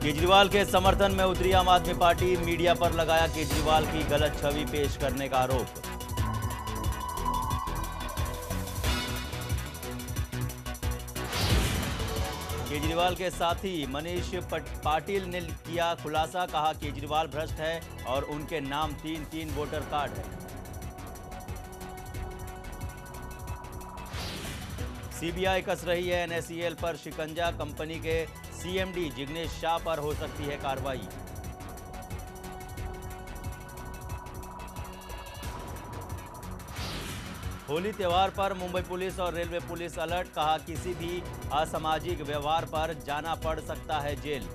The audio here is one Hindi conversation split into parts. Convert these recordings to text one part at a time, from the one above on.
केजरीवाल के समर्थन में उतरी आम आदमी पार्टी, मीडिया पर लगाया केजरीवाल की गलत छवि पेश करने का आरोप। केजरीवाल के साथी मनीष पाटिल ने किया खुलासा, कहा केजरीवाल भ्रष्ट है और उनके नाम 3 वोटर कार्ड है। सीबीआई कस रही है एनएसईएल पर शिकंजा, कंपनी के सीएमडी जिग्नेश शाह पर हो सकती है कार्रवाई। होली त्योहार पर मुंबई पुलिस और रेलवे पुलिस अलर्ट, कहा किसी भी असामाजिक व्यवहार पर जाना पड़ सकता है जेल।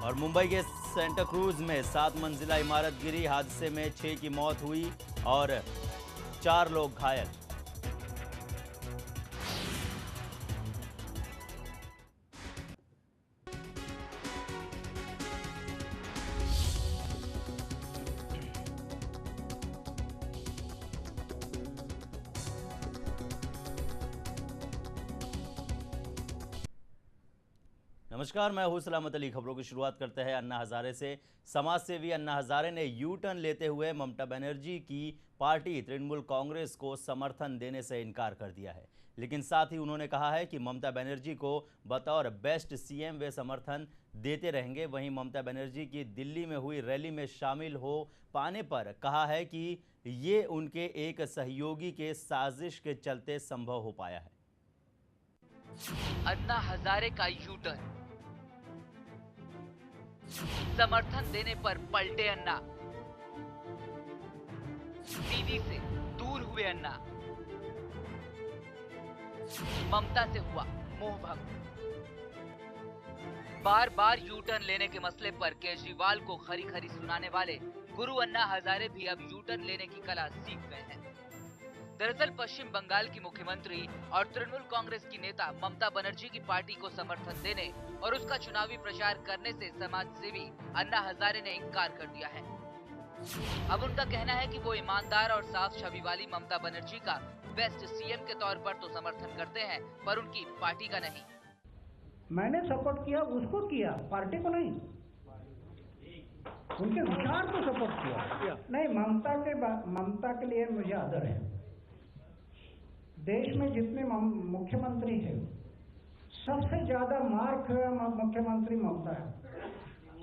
और मुंबई के सेंटा क्रूज में 7 मंजिला इमारत गिरी, हादसे में 6 की मौत हुई और 4 लोग घायल। नमस्कार, मैं हूं सलामत अली। खबरों की शुरुआत करते हैं अन्ना हजारे से। समाज सेवी अन्ना हजारे ने यू टर्न लेते हुए ममता बनर्जी की पार्टी तृणमूल कांग्रेस को समर्थन देने से इनकार कर दिया है, लेकिन साथ ही उन्होंने कहा है कि ममता बनर्जी को बतौर बेस्ट सीएम वे समर्थन देते रहेंगे। वहीं ममता बनर्जी की दिल्ली में हुई रैली में शामिल हो पाने पर कहा है कि ये उनके एक सहयोगी के साजिश के चलते संभव हो पाया है। अन्ना हजारे का यू टर्न, समर्थन देने पर पलटे अन्ना, दीदी से दूर हुए अन्ना, ममता से हुआ मोहभंग। बार बार यू टर्न लेने के मसले पर केजरीवाल को खरी खरी सुनाने वाले गुरु अन्ना हजारे भी अब यू टर्न लेने की कला सीख गए हैं। दरअसल पश्चिम बंगाल की मुख्यमंत्री और तृणमूल कांग्रेस की नेता ममता बनर्जी की पार्टी को समर्थन देने और उसका चुनावी प्रचार करने से समाज सेवी अन्ना हजारे ने इनकार कर दिया है। अब उनका कहना है कि वो ईमानदार और साफ छवि वाली ममता बनर्जी का बेस्ट सीएम के तौर पर तो समर्थन करते हैं, पर उनकी पार्टी का नहीं। मैंने सपोर्ट किया, उसको किया, पार्टी को नहीं। उनके विचार को सपोर्ट किया। नहीं, ममता के लिए मुझे आदर है। देश में जितने मुख्यमंत्री हैं, सबसे ज्यादा मार्क मुख्यमंत्री ममता है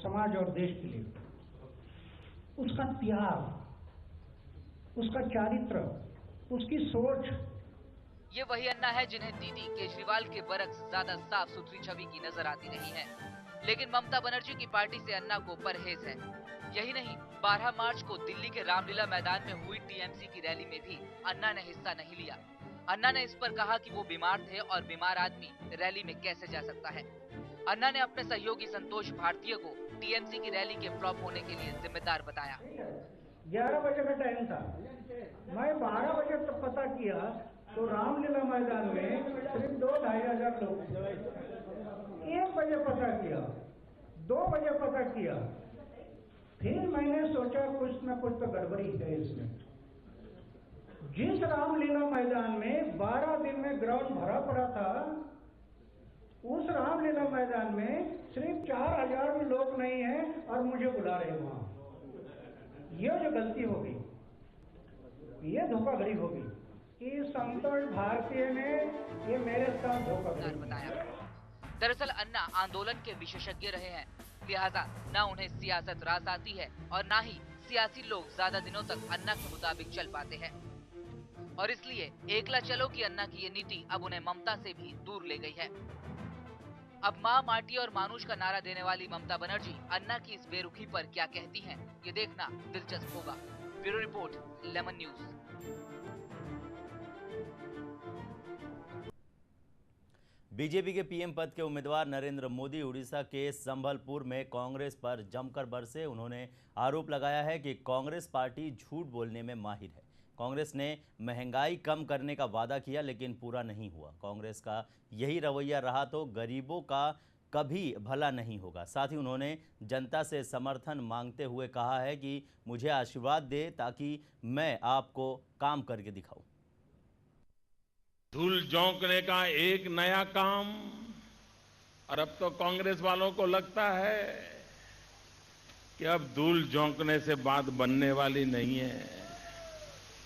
समाज और देश के लिए। उसका त्याग, उसका चारित्र, उसकी सोच। ये वही अन्ना है जिन्हें दीदी केजरीवाल के बरक्स ज्यादा साफ सुथरी छवि की नजर आती नहीं है, लेकिन ममता बनर्जी की पार्टी से अन्ना को परहेज है। यही नहीं, 12 मार्च को दिल्ली के रामलीला मैदान में हुई टीएमसी की रैली में भी अन्ना ने हिस्सा नहीं लिया। अन्ना ने इस पर कहा कि वो बीमार थे और बीमार आदमी रैली में कैसे जा सकता है। अन्ना ने अपने सहयोगी संतोष भारतीय को टीएमसी की रैली के फ्लॉप होने के लिए जिम्मेदार बताया। 11 बजे का टाइम था, मैं 12 बजे तक पता किया तो रामलीला मैदान में सिर्फ 2-2.5 हजार लोग। 1 बजे पता किया, 2 बजे पता किया, फिर मैंने सोचा कुछ न कुछ तो गड़बड़ी है इसमें। जिस रामलीला मैदान में 12 दिन में ग्राउंड भरा पड़ा था, उस रामलीला मैदान में सिर्फ 4,000 भी लोग नहीं हैं और मुझे बुला रहे वहां। ये जो गलती होगी, ये धोखाधड़ी होगी कि संतोष भारतीय ने ये मेरे साथ धोखाधड़ी बताया। दरअसल अन्ना आंदोलन के विशेषज्ञ रहे हैं, लिहाजा न उन्हें सियासत रास आती है और न ही सियासी लोग ज्यादा दिनों तक अन्ना के मुताबिक चल पाते हैं, और इसलिए एकला चलो की अन्ना की ये नीति अब उन्हें ममता से भी दूर ले गई है। अब माँ माटी और मानुष का नारा देने वाली ममता बनर्जी अन्ना की इस बेरुखी पर क्या कहती हैं, ये देखना दिलचस्प होगा। Bureau report, lemon news. BJP के पीएम पद के उम्मीदवार नरेंद्र मोदी उड़ीसा के संबलपुर में कांग्रेस पर जमकर बरसे। उन्होंने आरोप लगाया है कि कांग्रेस पार्टी झूठ बोलने में माहिर है। कांग्रेस ने महंगाई कम करने का वादा किया, लेकिन पूरा नहीं हुआ। कांग्रेस का यही रवैया रहा तो गरीबों का कभी भला नहीं होगा। साथ ही उन्होंने जनता से समर्थन मांगते हुए कहा है कि मुझे आशीर्वाद दे ताकि मैं आपको काम करके दिखाऊं। धूल झोंकने का एक नया काम, और अब तो कांग्रेस वालों को लगता है कि अब धूल झोंकने से बात बनने वाली नहीं है,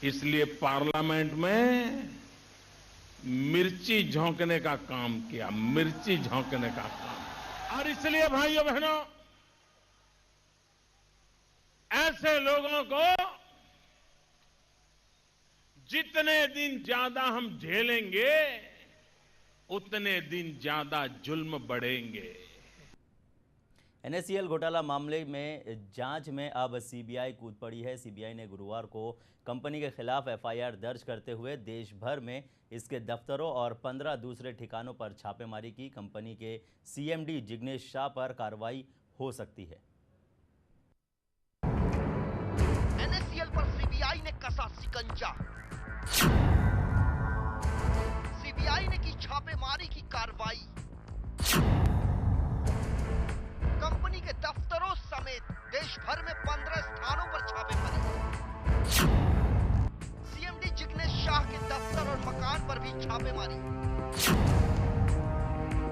इसलिए पार्लियामेंट में मिर्ची झोंकने का काम किया, मिर्ची झोंकने का काम। और इसलिए भाइयों बहनों, ऐसे लोगों को जितने दिन ज्यादा हम झेलेंगे उतने दिन ज्यादा जुल्म बढ़ेंगे। NSCL घोटाला मामले में जांच में अब सीबीआई कूद पड़ी है। सीबीआई ने गुरुवार को कंपनी के खिलाफ FIR दर्ज करते हुए देश भर में इसके दफ्तरों और 15 दूसरे ठिकानों पर छापेमारी की। कंपनी के CMD जिग्नेश शाह पर कार्रवाई हो सकती है। NSCL पर सीबीआई ने कसा शिकंजा। सीबीआई ने की छापेमारी की कार्रवाई। कंपनी के दफ्तरों समेत देश भर में 15 स्थानों पर छापे पड़े। CMD जिग्नेश शाह के दफ्तर और मकान पर भी छापेमारी।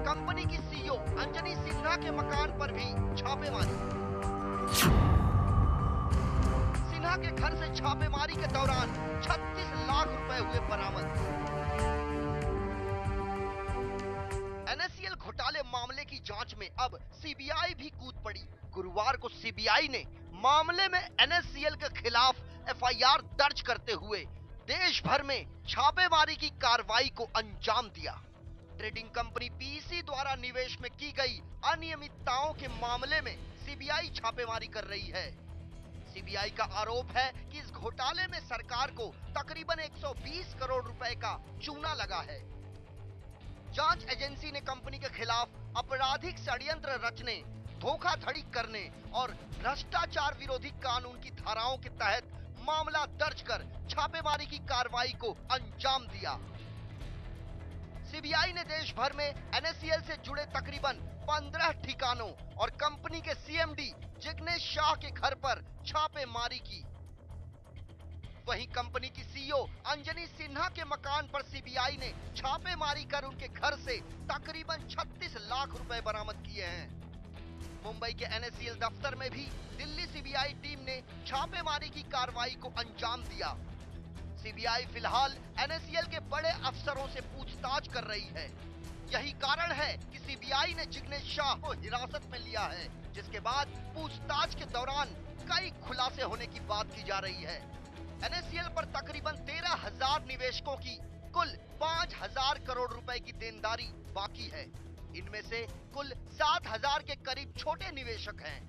कंपनी की CEO अंजनी सिन्हा के मकान पर भी छापेमारी। सिन्हा के घर से छापेमारी के दौरान 36 लाख रुपए हुए बरामद। NSCL घोटाले मामले की जांच में अब सीबीआई भी कूद पड़ी। गुरुवार को सीबीआई ने मामले में NSCL के खिलाफ FIR दर्ज करते हुए देश भर में छापेमारी की कार्रवाई को अंजाम दिया। ट्रेडिंग कंपनी PEC द्वारा निवेश में की गई अनियमितताओं के मामले में सीबीआई छापेमारी कर रही है। सीबीआई का आरोप है कि इस घोटाले में सरकार को तकरीबन 120 करोड़ रुपए का चूना लगा है। जांच एजेंसी ने कंपनी के खिलाफ आपराधिक षड्यंत्र रचने, धोखाधड़ी करने और भ्रष्टाचार विरोधी कानून की धाराओं के तहत मामला दर्ज कर छापेमारी की कार्रवाई को अंजाम दिया। सीबीआई ने देश भर में NSCL से जुड़े तकरीबन 15 ठिकानों और कंपनी के CMD जिग्नेश शाह के घर पर छापेमारी की। वहीं कंपनी की CEO अंजनी सिन्हा के मकान पर सीबीआई ने छापेमारी कर उनके घर से तकरीबन 36 लाख रुपए बरामद किए हैं। मुंबई के NSCL दफ्तर में भी दिल्ली सीबीआई टीम ने छापेमारी की कार्रवाई को अंजाम दिया। सीबीआई फिलहाल NSCL के बड़े अफसरों से पूछताछ कर रही है। यही कारण है कि सीबीआई ने जिग्नेश शाह को हिरासत में लिया है, जिसके बाद पूछताछ के दौरान कई खुलासे होने की बात की जा रही है। NSCL पर तकरीबन 13,000 निवेशकों की कुल 5,000 करोड़ रुपए की देनदारी बाकी है। इनमें से कुल 7,000 के करीब छोटे निवेशक हैं।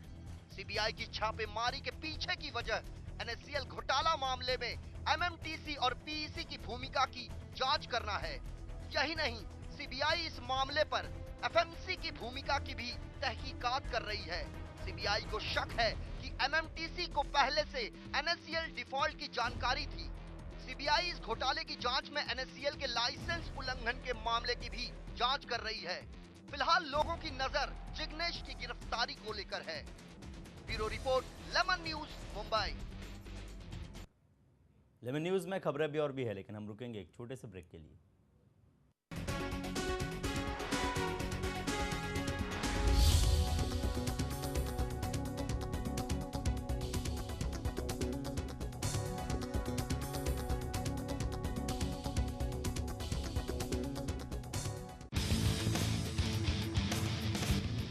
सीबीआई की छापेमारी के पीछे की वजह NSCL घोटाला मामले में MMTC और PEC की भूमिका की जांच करना है। यही नहीं, सीबीआई इस मामले पर FMC की भूमिका की भी तहकीकात कर रही है। सीबीआई को शक है कि MMTC को पहले से NSCL डिफॉल्ट की जानकारी थी। सीबीआई इस घोटाले की जांच में NSCL के लाइसेंस उल्लंघन के मामले की भी जांच कर रही है। फिलहाल लोगों की नजर जिग्नेश की गिरफ्तारी को लेकर है। Bureau report, lemon news, Mumbai. Lemon news में खबरें भी और भी है, लेकिन हम रुकेंगे एक छोटे से ब्रेक के लिए।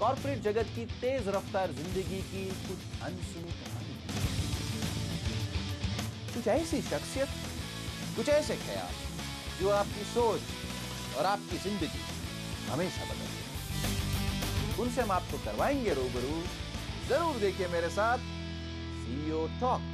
कॉर्पोरेट जगत की तेज रफ्तार जिंदगी की कुछ अनसुनी कहानी, कुछ ऐसी शख्सियत, कुछ ऐसे ख्याल जो आपकी सोच और आपकी जिंदगी हमेशा बदल दें। उनसे हम आपको करवाएंगे रूबरू। जरूर देखिए मेरे साथ CEO टॉक।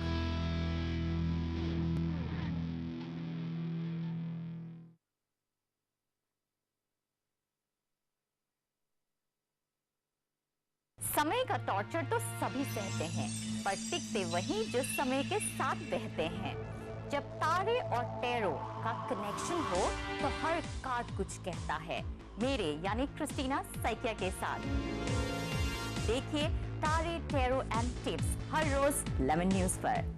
समय का टॉर्चर तो सभी सहते हैं, पर टिकते वही जो समय के साथ बहते हैं। जब तारे और टैरो का कनेक्शन हो तो हर कार्ड कुछ कहता है। मेरे यानी क्रिस्टीना सैकिया के साथ देखिए तारे, टैरो एंड टिप्स हर रोज लेमन न्यूज पर।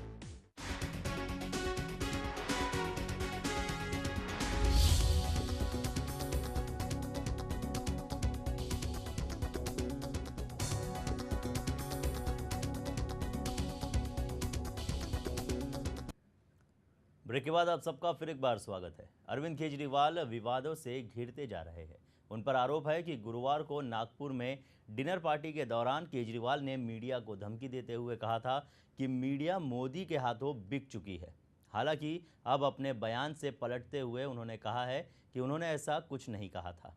ब्रेक के बाद आप सबका फिर एक बार स्वागत है। अरविंद केजरीवाल विवादों से घिरते जा रहे हैं। उन पर आरोप है कि गुरुवार को नागपुर में डिनर पार्टी के दौरान केजरीवाल ने मीडिया को धमकी देते हुए कहा था कि मीडिया मोदी के हाथों बिक चुकी है। हालांकि अब अपने बयान से पलटते हुए उन्होंने कहा है कि उन्होंने ऐसा कुछ नहीं कहा था।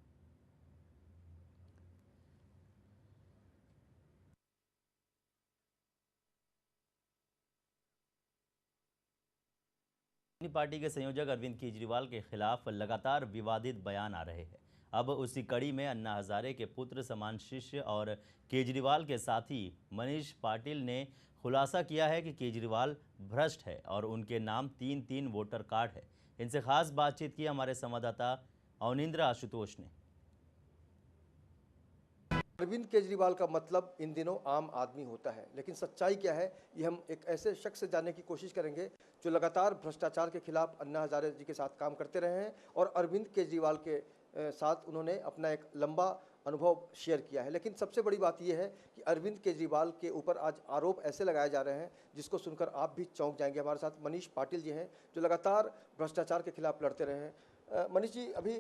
पार्टी के संयोजक अरविंद केजरीवाल के खिलाफ लगातार विवादित बयान आ रहे हैं। अब उसी कड़ी में अन्ना हजारे के पुत्र समान शिष्य और केजरीवाल के साथी मनीष पाटिल ने खुलासा किया है कि केजरीवाल भ्रष्ट है और उनके नाम 3 वोटर कार्ड है। इनसे खास बातचीत की हमारे संवाददाता अवनिंद्र आशुतोष ने। अरविंद केजरीवाल का मतलब इन दिनों आम आदमी होता है, लेकिन सच्चाई क्या है ये हम एक ऐसे शख्स से जानने की कोशिश करेंगे जो लगातार भ्रष्टाचार के खिलाफ अन्ना हजारे जी के साथ काम करते रहे हैं और अरविंद केजरीवाल के साथ उन्होंने अपना एक लंबा अनुभव शेयर किया है। लेकिन सबसे बड़ी बात यह है कि अरविंद केजरीवाल के ऊपर आज आरोप ऐसे लगाए जा रहे हैं जिसको सुनकर आप भी चौंक जाएंगे। हमारे साथ मनीष पाटिल जी हैं जो लगातार भ्रष्टाचार के खिलाफ लड़ते रहे हैं। मनीष जी, अभी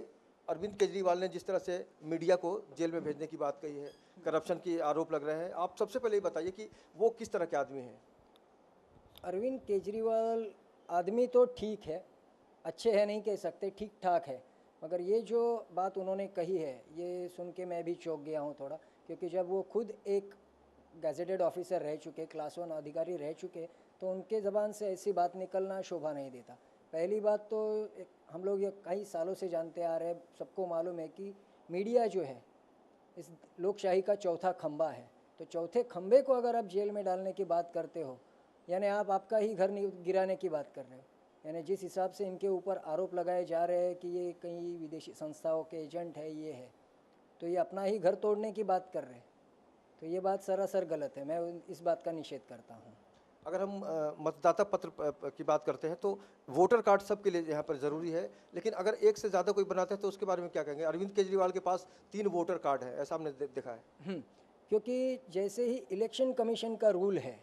अरविंद केजरीवाल ने जिस तरह से मीडिया को जेल में भेजने की बात कही है, करप्शन की आरोप लग रहे हैं, आप सबसे पहले ये बताइए कि वो किस तरह के आदमी हैं? अरविंद केजरीवाल आदमी तो ठीक है, अच्छे हैं नहीं कह सकते, ठीक ठाक है, मगर ये जो बात उन्होंने कही है ये सुन के मैं भी चौंक गया हूँ थोड़ा, क्योंकि जब वो खुद एक गैजेटेड ऑफिसर रह चुके, क्लास 1 अधिकारी रह चुके, तो उनके ज़बान से ऐसी बात निकलना शोभा नहीं देता। पहली बात तो हम लोग ये कई सालों से जानते आ रहे हैं, सबको मालूम है कि मीडिया जो है इस लोकशाही का चौथा खंबा है। तो चौथे खंबे को अगर आप जेल में डालने की बात करते हो, यानी आप आपका ही घर गिराने की बात कर रहे हो। यानी जिस हिसाब से इनके ऊपर आरोप लगाए जा रहे हैं कि ये कई विदेशी संस्थाओं के एजेंट है, ये है, तो ये अपना ही घर तोड़ने की बात कर रहे हैं। तो ये बात सरासर गलत है, मैं इस बात का निषेध करता हूँ। अगर हम मतदाता पत्र की बात करते हैं तो वोटर कार्ड सबके लिए यहाँ पर ज़रूरी है, लेकिन अगर एक से ज़्यादा कोई बनाता है तो उसके बारे में क्या कहेंगे? अरविंद केजरीवाल के पास 3 वोटर कार्ड है, ऐसा हमने देखा है। क्योंकि जैसे ही इलेक्शन कमीशन का रूल है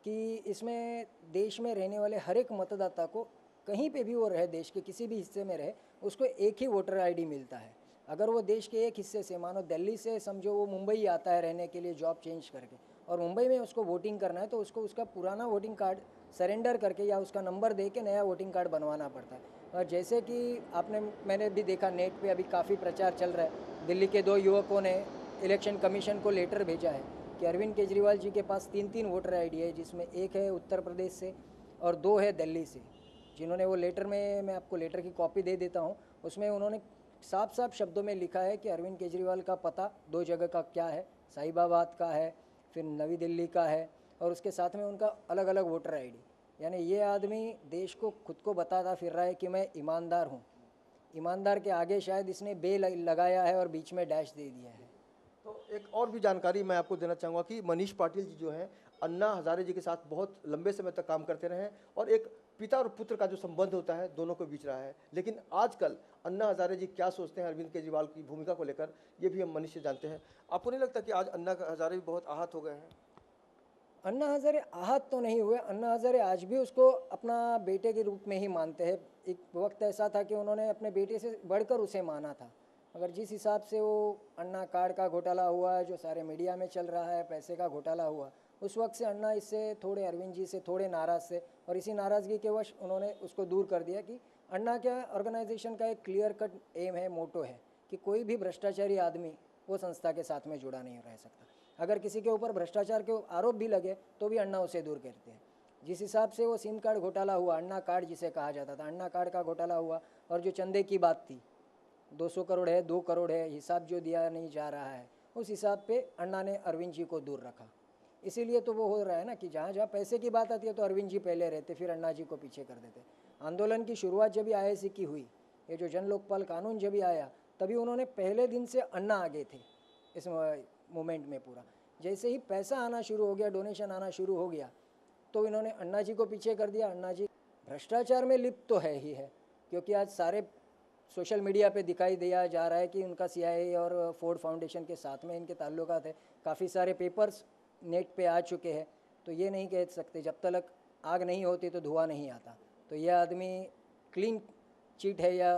कि इसमें देश में रहने वाले हर एक मतदाता को कहीं पे भी वो रहे, देश के किसी भी हिस्से में रहे, उसको एक ही वोटर आईडी मिलता है। अगर वो देश के एक हिस्से से, मानो दिल्ली से समझो वो मुंबई आता है रहने के लिए जॉब चेंज करके, और मुंबई में उसको वोटिंग करना है, तो उसको उसका पुराना वोटिंग कार्ड सरेंडर करके या उसका नंबर दे के नया वोटिंग कार्ड बनवाना पड़ता है। और जैसे कि मैंने भी देखा नेट पे अभी काफ़ी प्रचार चल रहा है, दिल्ली के 2 युवकों ने इलेक्शन कमीशन को लेटर भेजा है कि अरविंद केजरीवाल जी के पास 3 वोटर आईडी है, जिसमें एक है उत्तर प्रदेश से और 2 है दिल्ली से। जिन्होंने वो लेटर में, मैं आपको लेटर की कॉपी दे देता हूँ, उसमें उन्होंने साफ साफ शब्दों में लिखा है कि अरविंद केजरीवाल का पता 2 जगह का क्या है, साहिबाबाद का है, फिर नई दिल्ली का है, और उसके साथ में उनका अलग अलग वोटर आईडी। यानी ये आदमी देश को खुद को बताता फिर रहा है कि मैं ईमानदार हूँ। ईमानदार के आगे शायद इसने बे लगाया है और बीच में डैश दे दिया है। तो एक और भी जानकारी मैं आपको देना चाहूँगा कि मनीष पाटिल जी जो हैं अन्ना हजारे जी के साथ बहुत लंबे समय तक काम करते रहे हैं और एक पिता और पुत्र का जो संबंध होता है दोनों के बीच रहा है। लेकिन आजकल अन्ना हजारे जी क्या सोचते हैं अरविंद केजरीवाल की भूमिका को लेकर, ये भी हम मनीष से जानते हैं। आपको नहीं लगता कि आज अन्ना हजारे भी बहुत आहत हो गए हैं? अन्ना हजारे आहत तो नहीं हुए, अन्ना हजारे आज भी उसको अपना बेटे के रूप में ही मानते हैं। एक वक्त ऐसा था कि उन्होंने अपने बेटे से बढ़कर उसे माना था, मगर जिस हिसाब से वो अन्ना कार्ड का घोटाला हुआ, जो सारे मीडिया में चल रहा है, पैसे का घोटाला हुआ, उस वक्त से अन्ना इससे थोड़े, अरविंद जी से थोड़े नाराज़ थे, और इसी नाराज़गी के वश उन्होंने उसको दूर कर दिया कि अन्ना क्या ऑर्गेनाइजेशन का एक क्लियर कट एम है, मोटो है कि कोई भी भ्रष्टाचारी आदमी वो संस्था के साथ में जुड़ा नहीं रह सकता। अगर किसी के ऊपर भ्रष्टाचार के आरोप भी लगे तो भी अन्ना उसे दूर करते हैं। जिस हिसाब से वो सिम कार्ड घोटाला हुआ, अन्ना कार्ड जिसे कहा जाता था, अन्ना कार्ड का घोटाला हुआ, और जो चंदे की बात थी 200 करोड़ है, 2 करोड़ है, हिसाब जो दिया नहीं जा रहा है, उस हिसाब पे अन्ना ने अरविंद जी को दूर रखा। इसीलिए तो वो हो रहा है ना कि जहाँ जहाँ पैसे की बात आती है तो अरविंद जी पहले रहते, फिर अन्ना जी को पीछे कर देते। आंदोलन की शुरुआत जब IAC की हुई, ये जो जन लोकपाल कानून जब आया, तभी उन्होंने पहले दिन से अन्ना आगे थे इस मूवमेंट में पूरा। जैसे ही पैसा आना शुरू हो गया, डोनेशन आना शुरू हो गया, तो इन्होंने अन्ना जी को पीछे कर दिया। अन्ना जी भ्रष्टाचार में लिप्त तो है ही है, क्योंकि आज सारे सोशल मीडिया पे दिखाई दिया जा रहा है कि उनका CIA और फोर्ड फाउंडेशन के साथ में इनके ताल्लुकात है। काफ़ी सारे पेपर्स नेट पे आ चुके हैं, तो ये नहीं कह सकते जब तक आग नहीं होती तो धुआं नहीं आता। तो तो ये आदमी क्लीन चीट है या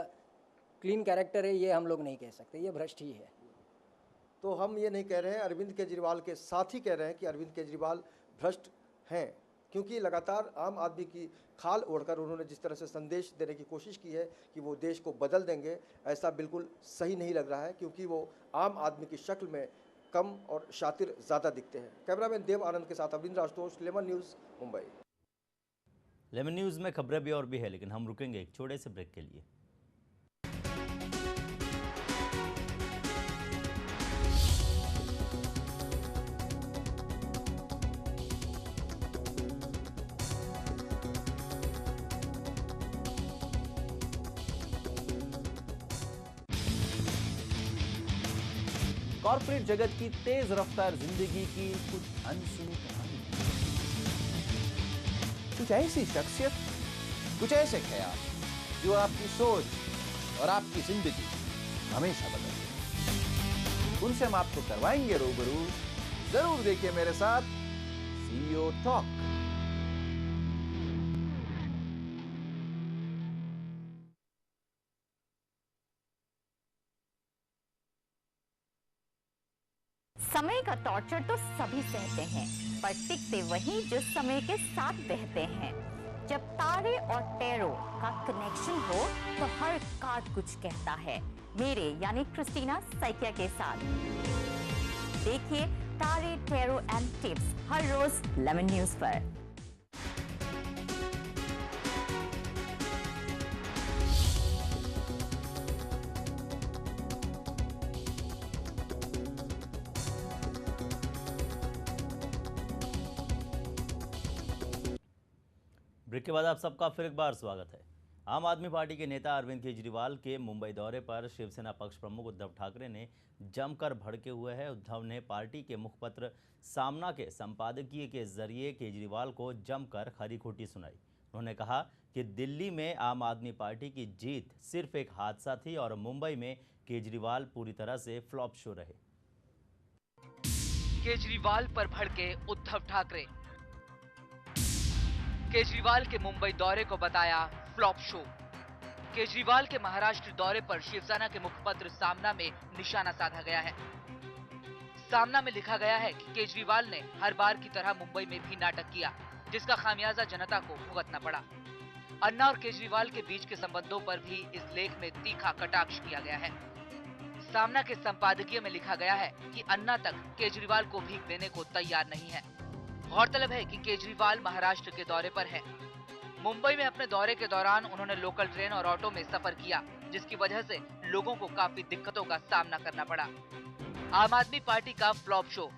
क्लीन कैरेक्टर है, ये हम लोग नहीं कह सकते, ये भ्रष्ट ही है। तो हम ये नहीं कह रहे हैं, अरविंद केजरीवाल के साथ ही कह रहे हैं कि अरविंद केजरीवाल भ्रष्ट हैं, क्योंकि लगातार आम आदमी की खाल ओढ़कर उन्होंने जिस तरह से संदेश देने की कोशिश की है कि वो देश को बदल देंगे, ऐसा बिल्कुल सही नहीं लग रहा है, क्योंकि वो आम आदमी की शक्ल में कम और शातिर ज़्यादा दिखते हैं। कैमरामैन देव आनंद के साथ Arvind Rajtosh, Lemon News, Mumbai. Lemon News में खबरें भी और भी है, लेकिन हम रुकेंगे एक छोटे से ब्रेक के लिए। कॉर्पोरेट जगत की तेज रफ्तार जिंदगी की कुछ अनसुनी कहानी, कुछ ऐसी शख्सियत, कुछ ऐसे ख्याल जो आपकी सोच और आपकी जिंदगी हमेशा बदल दें। उनसे हम आपको करवाएंगे रूबरू। जरूर देखिए मेरे साथ सीईओ टॉक। समय का टॉर्चर तो सभी सहते हैं, पर टिकते वही जो समय के साथ बहते हैं। जब तारे और टैरो का कनेक्शन हो तो हर कार्ड कुछ कहता है। मेरे यानी क्रिस्टीना सैकिया के साथ देखिए तारे, टैरो एंड टिप्स हर रोज लेमन न्यूज पर। ब्रेक के बाद आप सबका फिर एक बार स्वागत है। आम आदमी पार्टी के नेता अरविंद केजरीवाल के मुंबई दौरे पर शिवसेना पक्ष प्रमुख उद्धव ठाकरे ने जमकर भड़के हुए हैं। उद्धव ने पार्टी के मुखपत्र सामना के संपादकीय के जरिए केजरीवाल को जमकर खरी खोटी सुनाई। उन्होंने कहा कि दिल्ली में आम आदमी पार्टी की जीत सिर्फ एक हादसा थी और मुंबई में केजरीवाल पूरी तरह से फ्लॉप शो रहे। केजरीवाल पर भड़के उद्धव ठाकरे। केजरीवाल के मुंबई दौरे को बताया फ्लॉप शो। केजरीवाल के महाराष्ट्र दौरे पर शिवसेना के मुखपत्र सामना में निशाना साधा गया है। सामना में लिखा गया है कि केजरीवाल ने हर बार की तरह मुंबई में भी नाटक किया, जिसका खामियाजा जनता को भुगतना पड़ा। अन्ना और केजरीवाल के बीच के संबंधों पर भी इस लेख में तीखा कटाक्ष किया गया है। सामना के संपादकीय में लिखा गया है कि अन्ना तक केजरीवाल को भीख देने को तैयार नहीं है। गौरतलब है कि केजरीवाल महाराष्ट्र के दौरे पर है। मुंबई में अपने दौरे के दौरान उन्होंने लोकल ट्रेन और ऑटो में सफर किया, जिसकी वजह से लोगों को काफी दिक्कतों का सामना करना पड़ा। आम आदमी पार्टी का फ्लॉप शो,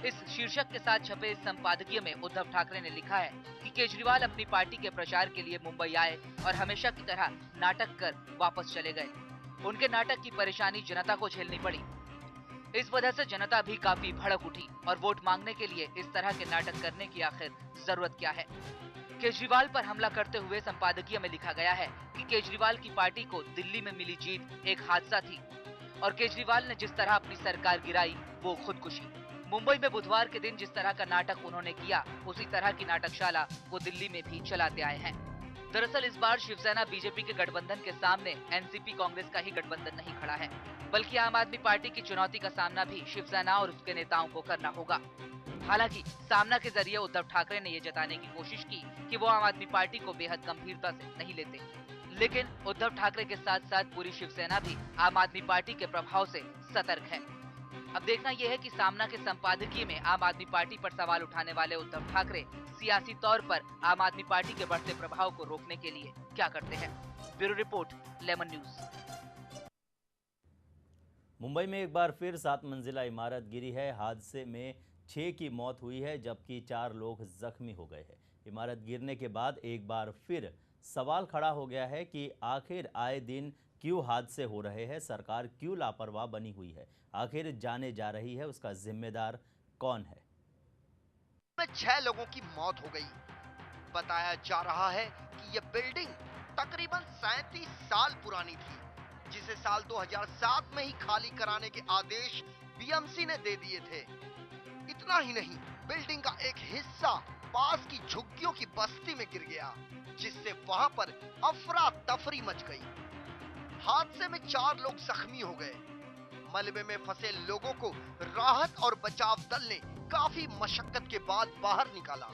इस शीर्षक के साथ छपे संपादकीय में उद्धव ठाकरे ने लिखा है कि केजरीवाल अपनी पार्टी के प्रचार के लिए मुंबई आए और हमेशा की तरह नाटक कर वापस चले गए। उनके नाटक की परेशानी जनता को झेलनी पड़ी। इस वजह से जनता भी काफी भड़क उठी और वोट मांगने के लिए इस तरह के नाटक करने की आखिर जरूरत क्या है। केजरीवाल पर हमला करते हुए संपादकीय में लिखा गया है कि केजरीवाल की पार्टी को दिल्ली में मिली जीत एक हादसा थी और केजरीवाल ने जिस तरह अपनी सरकार गिराई वो खुदकुशी। मुंबई में बुधवार के दिन जिस तरह का नाटक उन्होंने किया, उसी तरह की नाटकशाला वो दिल्ली में भी चलाते आए हैं। दरअसल इस बार शिवसेना बीजेपी के गठबंधन के सामने एनसीपी कांग्रेस का ही गठबंधन नहीं खड़ा है, बल्कि आम आदमी पार्टी की चुनौती का सामना भी शिवसेना और उसके नेताओं को करना होगा। हालांकि सामना के जरिए उद्धव ठाकरे ने ये जताने की कोशिश की कि वो आम आदमी पार्टी को बेहद गंभीरता से नहीं लेते, लेकिन उद्धव ठाकरे के साथ साथ पूरी शिवसेना भी आम आदमी पार्टी के प्रभाव से सतर्क है। अब देखना यह है कि सामना के संपादकीय में आम आदमी पार्टी पर सवाल उठाने वाले उद्धव ठाकरे सियासी तौर पर आम आदमी पार्टी के बढ़ते प्रभाव को रोकने के लिए क्या करते हैं। Bureau report, lemon news. Mumbai में एक बार फिर 7 मंजिला इमारत गिरी है। हादसे में 6 की मौत हुई है, जबकि 4 लोग जख्मी हो गए हैं। इमारत गिरने के बाद एक बार फिर सवाल खड़ा हो गया है कि आखिर आए दिन क्यों हादसे हो रहे हैं, सरकार क्यों लापरवाह बनी हुई है, आखिर जाने जा रही है उसका जिम्मेदार कौन है। 6 लोगों की मौत हो गई। बताया जा रहा है कि यह बिल्डिंग तकरीबन 37 साल पुरानी थी, जिसे साल 2007 में ही खाली कराने के आदेश बीएमसी ने दे दिए थे। इतना ही नहीं, बिल्डिंग का एक हिस्सा पास की झुग्गियों की बस्ती में गिर गया। गया, जिससे वहां पर अफरा तफरी मच गई। हादसे में 4 लोग जख्मी हो गए। मलबे में फंसे लोगों को राहत और बचाव दल ने काफी मशक्कत के बाद बाहर निकाला।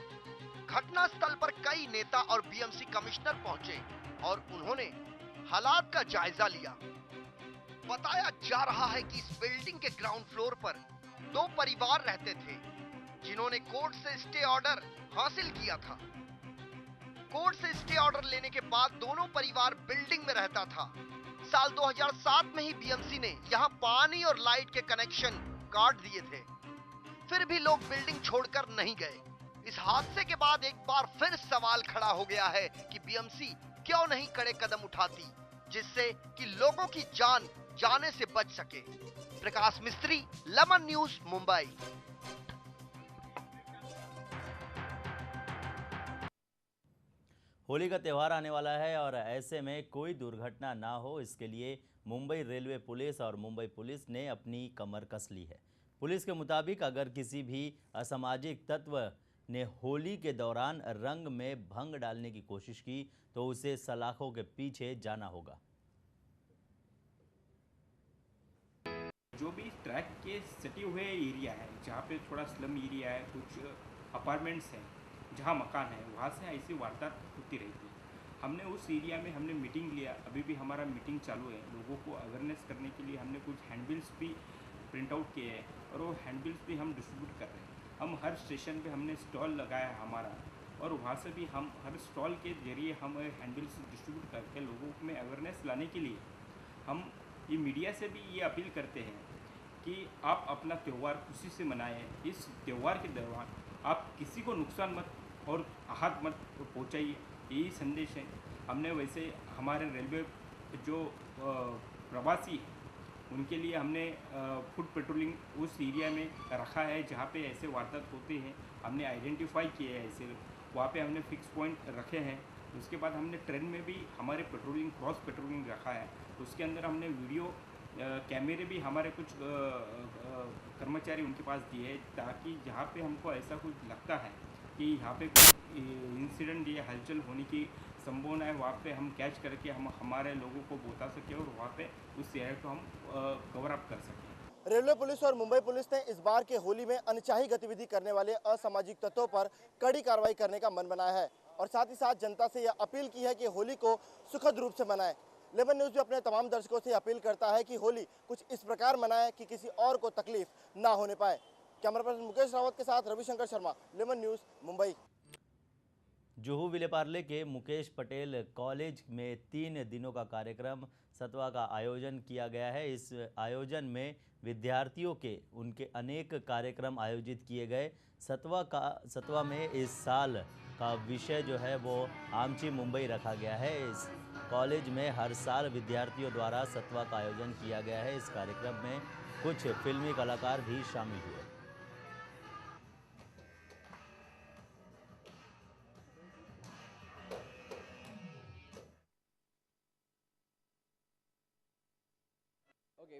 घटना स्थल पर कई नेता और बीएमसी कमिश्नर पहुंचे और उन्होंने हालात का जायजा लिया। बताया जा रहा है कि इस बिल्डिंग के ग्राउंड फ्लोर पर 2 परिवार रहते थे, जिन्होंने कोर्ट से स्टे ऑर्डर हासिल किया था। कोर्ट से स्टे ऑर्डर लेने के बाद दोनों परिवार बिल्डिंग में रहता था। साल 2007 में ही बीएमसी ने यहां पानी और लाइट के कनेक्शन काट दिए थे, फिर भी लोग बिल्डिंग छोड़कर नहीं गए। इस हादसे के बाद एक बार फिर सवाल खड़ा हो गया है कि बीएमसी क्यों नहीं कड़े कदम उठाती, जिससे कि लोगों की जान जाने से बच सके। प्रकाश मिस्त्री, लेमन न्यूज, मुंबई। होली का त्यौहार आने वाला है और ऐसे में कोई दुर्घटना ना हो, इसके लिए मुंबई रेलवे पुलिस और मुंबई पुलिस ने अपनी कमर कस ली है। पुलिस के मुताबिक अगर किसी भी असामाजिक तत्व ने होली के दौरान रंग में भंग डालने की कोशिश की तो उसे सलाखों के पीछे जाना होगा। जो भी ट्रैक के सटे हुए एरिया है, जहाँ पे थोड़ा स्लम एरिया है, कुछ अपार्टमेंट्स हैं, जहाँ मकान है, वहाँ से ऐसी वारदात होती रहती है। हमने उस एरिया में हमने मीटिंग लिया, अभी भी हमारा मीटिंग चालू है। लोगों को अवेयरनेस करने के लिए हमने कुछ हैंडबिल्स भी प्रिंट आउट किए हैं और वो हैंडबिल्स भी हम डिस्ट्रीब्यूट कर रहे हैं। हम हर स्टेशन पे हमने स्टॉल लगाया है हमारा, और वहाँ से भी हम हर स्टॉल के जरिए हम हैंडबिल्स डिस्ट्रीब्यूट करके लोगों में अवेयरनेस लाने के लिए हम ये मीडिया से भी ये अपील करते हैं कि आप अपना त्यौहार खुशी से मनाएं। इस त्यौहार के दौरान आप किसी को नुकसान मत और आहत मत पहुंचाइए, यही संदेश है। हमने वैसे हमारे रेलवे जो प्रवासी हैं उनके लिए हमने फुट पेट्रोलिंग उस एरिया में रखा है जहाँ पे ऐसे वारदात होते हैं। हमने आइडेंटिफाई किए हैं, ऐसे वहाँ पे हमने फिक्स पॉइंट रखे हैं। उसके बाद हमने ट्रेन में भी हमारे पेट्रोलिंग क्रॉस पेट्रोलिंग रखा है। उसके अंदर हमने वीडियो कैमरे भी हमारे कुछ कर्मचारी उनके पास दिए हैं, ताकि जहाँ पे हमको ऐसा कुछ लगता है कि यहाँ पे कोई इंसिडेंट या हलचल होने की संभावना है, वहाँ पे हम कैच करके हम हमारे लोगों को बता सकें और वहाँ पे उस एरिया को हम कवर अप कर सकें। रेलवे पुलिस और मुंबई पुलिस ने इस बार के होली में अनचाही गतिविधि करने वाले असामाजिक तत्वों पर कड़ी कार्रवाई करने का मन बनाया है और साथ ही साथ जनता से यह अपील की है कि होली को सुखद रूप से मनाएं। लेमन न्यूज़ भी अपने तमाम दर्शकों से अपील करता है कि होली कुछ इस प्रकार मनाएं कि किसी और को तकलीफ ना होने पाए। कैमरा पर्सन मुकेश रावत के साथ रविशंकर शर्मा, लेमन न्यूज़, मुंबई। जुहू विलेपार्ले के मुकेश पटेल कॉलेज में 3 दिनों का कार्यक्रम सत्वा का आयोजन किया गया है। इस आयोजन में विद्यार्थियों के उनके अनेक कार्यक्रम आयोजित किए गए। सत्वा में इस साल का विषय जो है वो आमची मुंबई रखा गया है। इस कॉलेज में हर साल विद्यार्थियों द्वारा सत्वा का आयोजन किया गया है। इस कार्यक्रम में कुछ फिल्मी कलाकार भी शामिल हुए।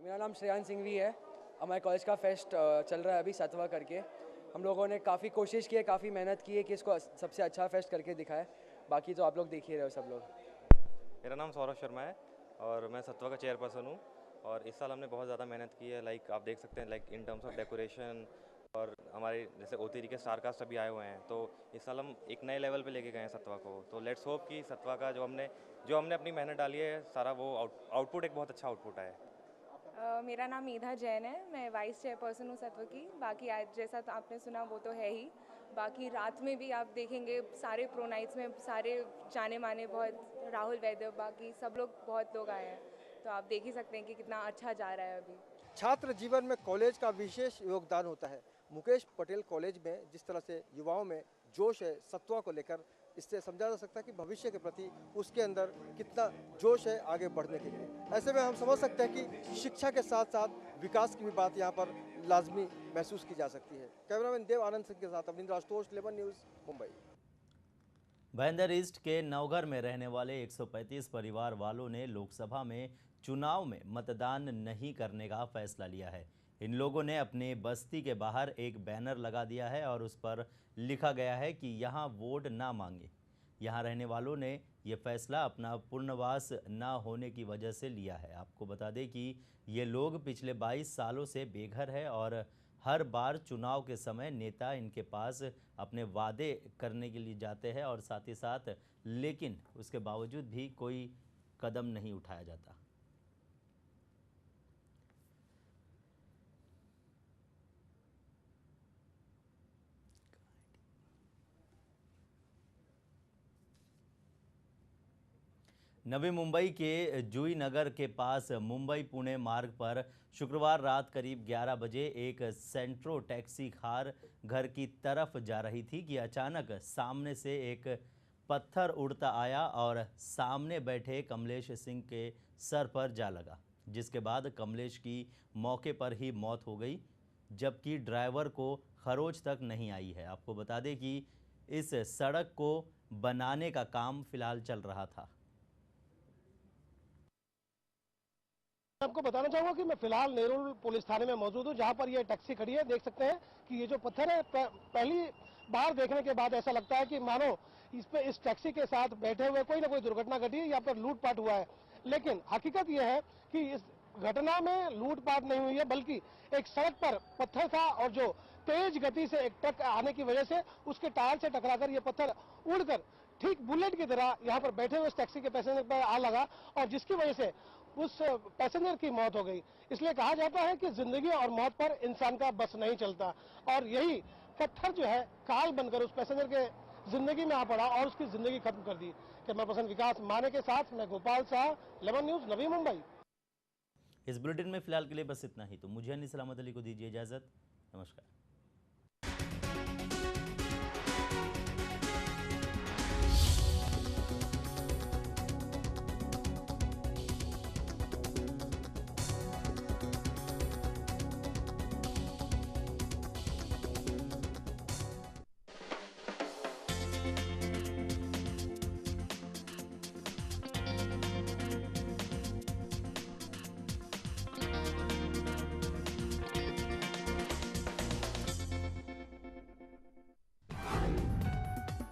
मेरा नाम श्रेयान सिंघवी है। हमारे कॉलेज का फेस्ट चल रहा है अभी सत्वा करके। हम लोगों ने काफ़ी कोशिश की है, काफ़ी मेहनत की है कि इसको सबसे अच्छा फेस्ट करके दिखाए। बाकी तो आप लोग देख ही रहे हो सब लोग। मेरा नाम सौरभ शर्मा है और मैं सत्वा का चेयरपर्सन हूँ। और इस साल हमने बहुत ज़्यादा मेहनत की है। लाइक आप देख सकते हैं, like in terms of decoration, और हमारे जैसे ओतीरी के स्टार कास्ट अभी आए हुए हैं। तो इस साल हम एक नए लेवल पे लेके गए हैं सत्वा को। तो लेट्स होप कि सत्वा का जो हमने अपनी मेहनत डाली है सारा वो आउटपुट एक बहुत अच्छा आउटपुट आए। मेरा नाम मीधा जैन है, मैं वाइस चेयरपर्सन हूँ सत्व की। बाकी आज जैसा तो आपने सुना वो तो है ही। बाकी रात में भी आप देखेंगे सारे प्रो नाइट्स में सारे जाने माने बहुत राहुल वैद्य, बाकी सब लोग बहुत लोग आए हैं। तो आप देख ही सकते हैं कि कितना अच्छा जा रहा है अभी। छात्र जीवन में कॉलेज का विशेष योगदान होता है। मुकेश पटेल कॉलेज में जिस तरह से युवाओं में जोश है सत्वा को लेकर, इससे समझा जा सकता है कि भविष्य के प्रति उसके अंदर कितना जोश है आगे बढ़ने के लिए। ऐसे में हम समझ सकते हैं कि शिक्षा के साथ साथ विकास की भी बात यहाँ पर लाजमी महसूस की जा सकती है। कैमरामैन देव आनंद सिंह के साथ Avindra Ashutosh, Lemon News, Mumbai. Bhayandar east के नवघर में रहने वाले 135 परिवार वालों ने लोकसभा में चुनाव में मतदान नहीं करने का फैसला लिया है। इन लोगों ने अपने बस्ती के बाहर एक बैनर लगा दिया है और उस पर लिखा गया है कि यहाँ वोट ना मांगे। यहाँ रहने वालों ने ये फैसला अपना पुनर्वास न होने की वजह से लिया है। आपको बता दें कि ये लोग पिछले 22 सालों से बेघर है और हर बार चुनाव के समय नेता इनके पास अपने वादे करने के लिए जाते हैं और साथ ही साथ लेकिन उसके बावजूद भी कोई कदम नहीं उठाया जाता। नवी मुंबई के जुई नगर के पास मुंबई पुणे मार्ग पर शुक्रवार रात करीब 11 बजे एक सेंट्रो टैक्सी कार घर की तरफ जा रही थी कि अचानक सामने से एक पत्थर उड़ता आया और सामने बैठे कमलेश सिंह के सर पर जा लगा, जिसके बाद कमलेश की मौके पर ही मौत हो गई, जबकि ड्राइवर को खरोच तक नहीं आई है। आपको बता दें कि इस सड़क को बनाने का काम फिलहाल चल रहा था। आपको बताना चाहूंगा कि मैं फिलहाल नेरुल पुलिस थाने में मौजूद हूं, जहां पर ये टैक्सी खड़ी है। देख सकते हैं कि ये जो पत्थर है पहली बार देखने के बाद ऐसा लगता है कि मानो इस टैक्सी के साथ बैठे हुए कोई ना कोई दुर्घटना घटी है या पर लूटपाट हुआ है, लेकिन हकीकत यह है कि इस घटना में लूटपाट नहीं हुई है, बल्कि एक सड़क पर पत्थर था और जो तेज गति से एक ट्रक आने की वजह से उसके टायर से टकराकर ये पत्थर उड़कर ठीक बुलेट की तरह यहाँ पर बैठे हुए टैक्सी के पैसेंजर पर आ लगा और जिसकी वजह से उस पैसेंजर की मौत हो गई। इसलिए कहा जाता है कि जिंदगी और मौत पर इंसान का बस नहीं चलता और यही पत्थर जो है काल बनकर उस पैसेंजर के जिंदगी में आ पड़ा और उसकी जिंदगी खत्म कर दी। कैमरा पर्सन विकास माने के साथ मैं गोपाल शाह, 11 न्यूज, नवी मुंबई। इस बुलेटिन में फिलहाल के लिए बस इतना ही। तो मुझे यानी सलामत अली को दीजिए इजाजत। नमस्कार।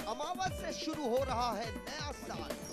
अमावस से शुरू हो रहा है नया साल।